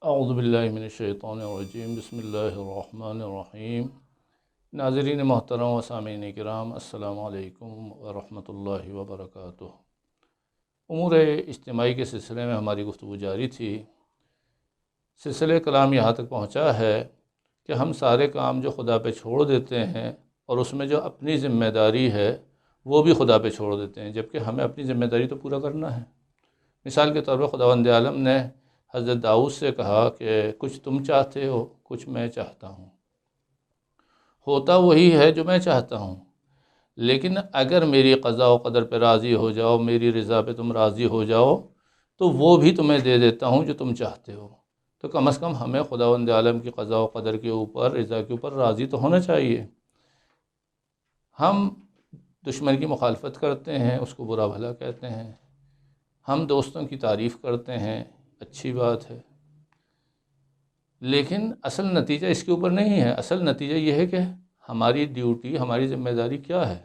اعوذ باللہ من الشیطان الرجیم، بسم اللہ الرحمن الرحیم۔ ناظرین محترم و سامعین کرام، السلام علیکم ورحمۃ اللہ وبرکاتہ۔ امور اجتماعی کے سلسلے میں ہماری گفتگو جاری تھی۔ سلسلہ کلام یہاں تک پہنچا ہے کہ ہم سارے کام جو خدا پہ چھوڑ دیتے ہیں اور اس میں جو اپنی ذمہ داری ہے وہ بھی خدا پہ چھوڑ دیتے ہیں، جبکہ ہمیں اپنی ذمہ داری تو پورا کرنا ہے۔ مثال کے طور پر خداوند عالم نے حضرت داؤد سے کہا کہ کچھ تم چاہتے ہو، کچھ میں چاہتا ہوں۔ ہوتا وہی ہے جو میں چاہتا ہوں، لیکن اگر میری قضاء و قدر پہ راضی ہو جاؤ، میری رضا پہ تم راضی ہو جاؤ تو وہ بھی تمہیں دے دیتا ہوں جو تم چاہتے ہو۔ تو کم از کم ہمیں خداوند عالم کی قضاء و قدر کے اوپر، رضا کے اوپر راضی تو ہونا چاہیے۔ ہم دشمن کی مخالفت کرتے ہیں، اس کو برا بھلا کہتے ہیں، ہم دوستوں کی تعریف کرتے ہیں، اچھی بات ہے، لیکن اصل نتیجہ اس کے اوپر نہیں ہے۔ اصل نتیجہ یہ ہے کہ ہماری ڈیوٹی، ہماری ذمہ داری کیا ہے۔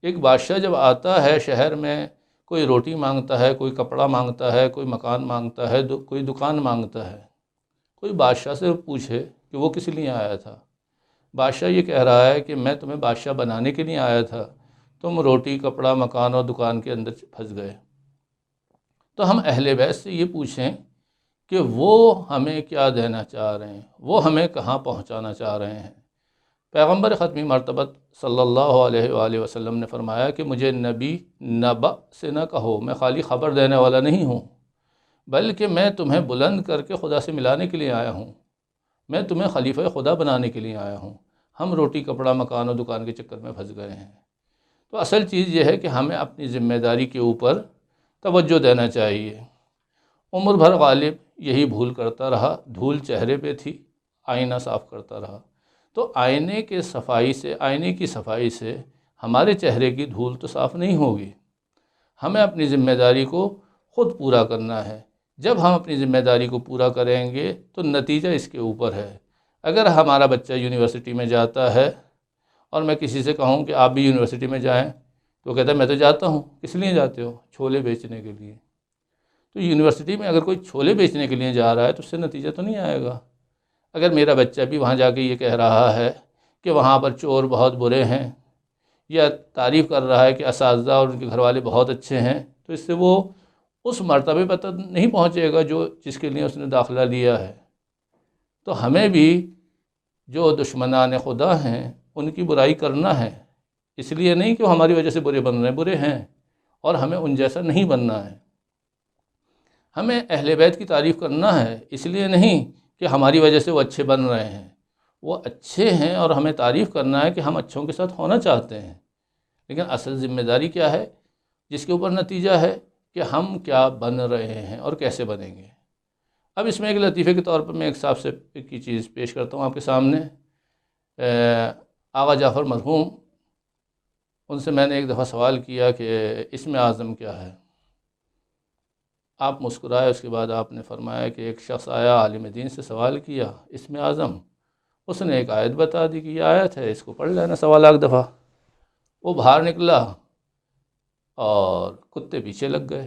ایک بادشاہ جب آتا ہے شہر میں، کوئی روٹی مانگتا ہے، کوئی کپڑا مانگتا ہے، کوئی مکان مانگتا ہے، کوئی دکان مانگتا ہے، کوئی بادشاہ سے پوچھے کہ وہ کس لیے آیا تھا۔ بادشاہ یہ کہہ رہا ہے کہ میں تمہیں بادشاہ بنانے کے لیے آیا تھا، تم روٹی، کپڑا، مکان اور دکان کے اندر پھنس گئے۔ تو ہم اہل بیت سے یہ پوچھیں کہ وہ ہمیں کیا دینا چاہ رہے ہیں، وہ ہمیں کہاں پہنچانا چاہ رہے ہیں۔ پیغمبر ختمی مرتبت صلی اللہ علیہ وآلہ وسلم نے فرمایا کہ مجھے نبی نبأ سے نہ کہو، میں خالی خبر دینے والا نہیں ہوں، بلکہ میں تمہیں بلند کر کے خدا سے ملانے کے لیے آیا ہوں، میں تمہیں خلیفہ خدا بنانے کے لیے آیا ہوں۔ ہم روٹی، کپڑا، مکان اور دکان کے چکر میں پھنس گئے ہیں۔ تو اصل چیز یہ ہے کہ ہمیں اپنی ذمہ داری کے اوپر توجہ دینا چاہیے۔ عمر بھر غالب یہی بھول کرتا رہا، دھول چہرے پہ تھی، آئینہ صاف کرتا رہا۔ تو آئینے کی صفائی سے ہمارے چہرے کی دھول تو صاف نہیں ہوگی۔ ہمیں اپنی ذمہ داری کو خود پورا کرنا ہے۔ جب ہم اپنی ذمہ داری کو پورا کریں گے تو نتیجہ اس کے اوپر ہے۔ اگر ہمارا بچہ یونیورسٹی میں جاتا ہے اور میں کسی سے کہوں کہ آپ بھی یونیورسٹی میں جائیں، تو وہ کہتا ہے میں تو جاتا ہوں۔ کس لیے جاتے ہو؟ چھولے بیچنے کے لیے۔ تو یونیورسٹی میں اگر کوئی چھولے بیچنے کے لیے جا رہا ہے تو اس سے نتیجہ تو نہیں آئے گا۔ اگر میرا بچہ بھی وہاں جا کے یہ کہہ رہا ہے کہ وہاں پر چور بہت برے ہیں، یا تعریف کر رہا ہے کہ اساتذہ اور ان کے گھر والے بہت اچھے ہیں، تو اس سے وہ اس مرتبے پر تو نہیں پہنچے گا جس کے لیے اس نے داخلہ لیا ہے۔ تو ہمیں بھی جو دشمنان خدا ہیں ان کی برائی کرنا ہے، اس لیے نہیں کہ وہ ہماری وجہ سے برے بن رہے ہیں، برے ہیں، اور ہمیں ان جیسا نہیں بننا ہے۔ ہمیں اہل بیت کی تعریف کرنا ہے، اس لیے نہیں کہ ہماری وجہ سے وہ اچھے بن رہے ہیں۔ وہ اچھے ہیں اور ہمیں تعریف کرنا ہے کہ ہم اچھوں کے ساتھ ہونا چاہتے ہیں، لیکن اصل ذمہ داری کیا ہے، جس کے اوپر نتیجہ ہے کہ ہم کیا بن رہے ہیں اور کیسے بنیں گے۔ اب اس میں ایک لطیفے کے طور پر میں ایک صاحب سے کی چیز پیش کرتا ہوں آپ کے سامنے۔ آغا جعفر مرحوم، ان سے میں نے ایک دفعہ سوال کیا کہ اسم اعظم کیا ہے؟ آپ مسکرائے، اس کے بعد آپ نے فرمایا کہ ایک شخص آیا، عالم دین سے سوال کیا اسم اعظم، اس نے ایک آیت بتا دی کہ یہ آیت ہے، اس کو پڑھ لینا 1.25 دفعہ۔ وہ باہر نکلا اور کتے پیچھے لگ گئے۔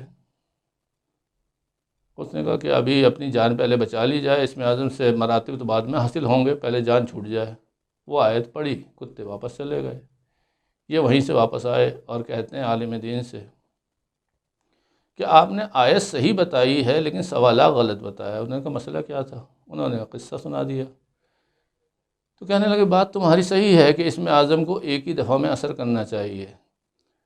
اس نے کہا کہ ابھی اپنی جان پہلے بچا لی جائے، اسم اعظم سے مراتب تو بعد میں حاصل ہوں گے، پہلے جان چھوٹ جائے۔ وہ آیت پڑھی، کتے واپس چلے گئے۔ یہ وہیں سے واپس آئے اور کہتے ہیں عالم دین سے کہ آپ نے آیت صحیح بتائی ہے لیکن سوالات غلط بتایا۔ انہوں نے کہا مسئلہ کیا تھا؟ انہوں نے قصہ سنا دیا۔ تو کہنے لگے بات تمہاری صحیح ہے کہ اسم اعظم کو ایک ہی دفعہ میں اثر کرنا چاہیے،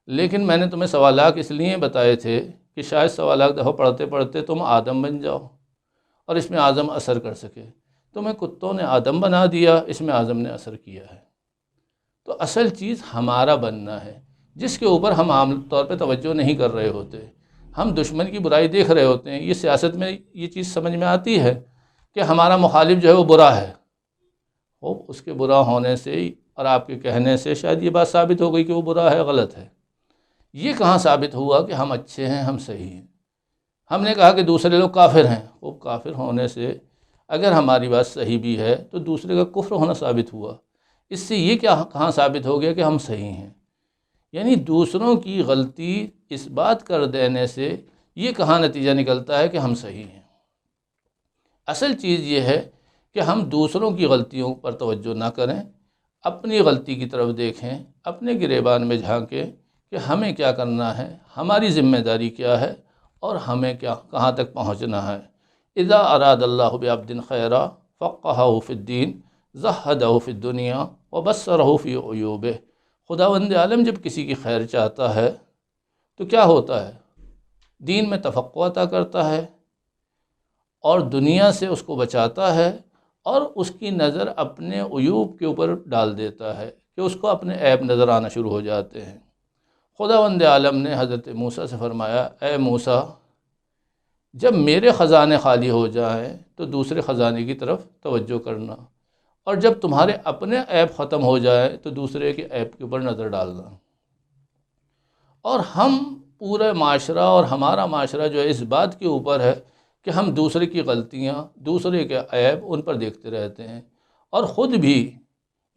لیکن میں نے تمہیں سوالات اس لیے بتائے تھے کہ شاید سوالات دفعہ پڑھتے پڑھتے تم آدم بن جاؤ اور اسم اعظم اثر کر سکے۔ تمہیں کتوں نے آدم بنا دیا، اسم اعظم نے اثر کیا ہے۔ تو اصل چیز ہمارا بننا ہے، جس کے اوپر ہم عام طور پہ توجہ نہیں کر رہے ہوتے۔ ہم دشمن کی برائی دیکھ رہے ہوتے ہیں۔ یہ سیاست میں یہ چیز سمجھ میں آتی ہے کہ ہمارا مخالف جو ہے وہ برا ہے، وہ اس کے برا ہونے سے اور آپ کے کہنے سے شاید یہ بات ثابت ہو گئی کہ وہ برا ہے، غلط ہے۔ یہ کہاں ثابت ہوا کہ ہم اچھے ہیں، ہم صحیح ہیں؟ ہم نے کہا کہ دوسرے لوگ کافر ہیں، وہ کافر ہونے سے اگر ہماری بات صحیح بھی ہے تو دوسرے کا کفر ہونا ثابت ہوا۔ اس سے یہ کہاں ثابت ہو گیا کہ ہم صحیح ہیں؟ یعنی دوسروں کی غلطی اس بات کر دینے سے یہ کہاں نتیجہ نکلتا ہے کہ ہم صحیح ہیں؟ اصل چیز یہ ہے کہ ہم دوسروں کی غلطیوں پر توجہ نہ کریں، اپنی غلطی کی طرف دیکھیں، اپنے گریبان میں جھانکیں کہ ہمیں کیا کرنا ہے، ہماری ذمہ داری کیا ہے اور ہمیں کہاں تک پہنچنا ہے۔ اذا اراد اللہ بعبد خیرا فقہہ فی الدین زہدہ فی الدنیا وبصرہ فی عیوبہ۔ خداوند عالم جب کسی کی خیر چاہتا ہے تو کیا ہوتا ہے؟ دین میں تفقہ عطا کرتا ہے اور دنیا سے اس کو بچاتا ہے، اور اس کی نظر اپنے عیوب کے اوپر ڈال دیتا ہے کہ اس کو اپنے عیب نظر آنا شروع ہو جاتے ہیں۔ خداوند عالم نے حضرت موسیٰ سے فرمایا، اے موسیٰ، جب میرے خزانے خالی ہو جائیں تو دوسرے خزانے کی طرف توجہ کرنا، اور جب تمہارے اپنے عیب ختم ہو جائے تو دوسرے کے عیب کے اوپر نظر ڈالنا۔ اور ہم پورے معاشرہ اور ہمارا معاشرہ جو ہے اس بات کے اوپر ہے کہ ہم دوسرے کی غلطیاں، دوسرے کے عیب ان پر دیکھتے رہتے ہیں، اور خود بھی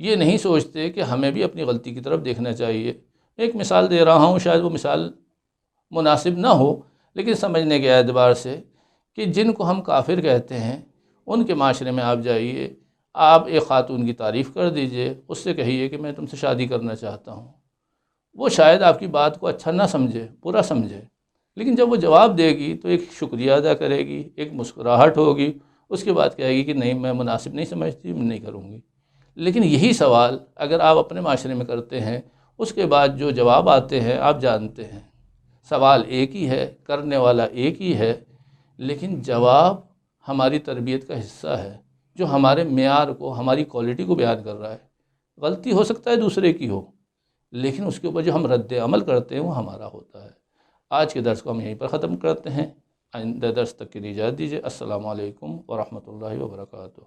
یہ نہیں سوچتے کہ ہمیں بھی اپنی غلطی کی طرف دیکھنا چاہیے۔ ایک مثال دے رہا ہوں، شاید وہ مثال مناسب نہ ہو، لیکن سمجھنے کے اعتبار سے، کہ جن کو ہم کافر کہتے ہیں ان کے معاشرے میں آپ جائیے، آپ ایک خاتون کی تعریف کر دیجئے، اس سے کہیے کہ میں تم سے شادی کرنا چاہتا ہوں، وہ شاید آپ کی بات کو اچھا نہ سمجھے، برا سمجھے، لیکن جب وہ جواب دے گی تو ایک شکریہ ادا کرے گی، ایک مسکراہٹ ہوگی، اس کے بعد کہے گی کہ نہیں، میں مناسب نہیں سمجھتی، میں نہیں کروں گی۔ لیکن یہی سوال اگر آپ اپنے معاشرے میں کرتے ہیں، اس کے بعد جو جواب آتے ہیں آپ جانتے ہیں، سوال ایک ہی ہے، کرنے والا ایک ہی ہے، لیکن جواب ہماری تربیت کا حصہ ہے، جو ہمارے معیار کو، ہماری کوالٹی کو بیان کر رہا ہے۔ غلطی ہو سکتا ہے دوسرے کی ہو، لیکن اس کے اوپر جو ہم رد عمل کرتے ہیں وہ ہمارا ہوتا ہے۔ آج کے درس کو ہم یہیں پر ختم کرتے ہیں، آئندہ درس تک کے لیے اجازت دیجیے۔ السلام علیکم ورحمۃ اللہ وبرکاتہ۔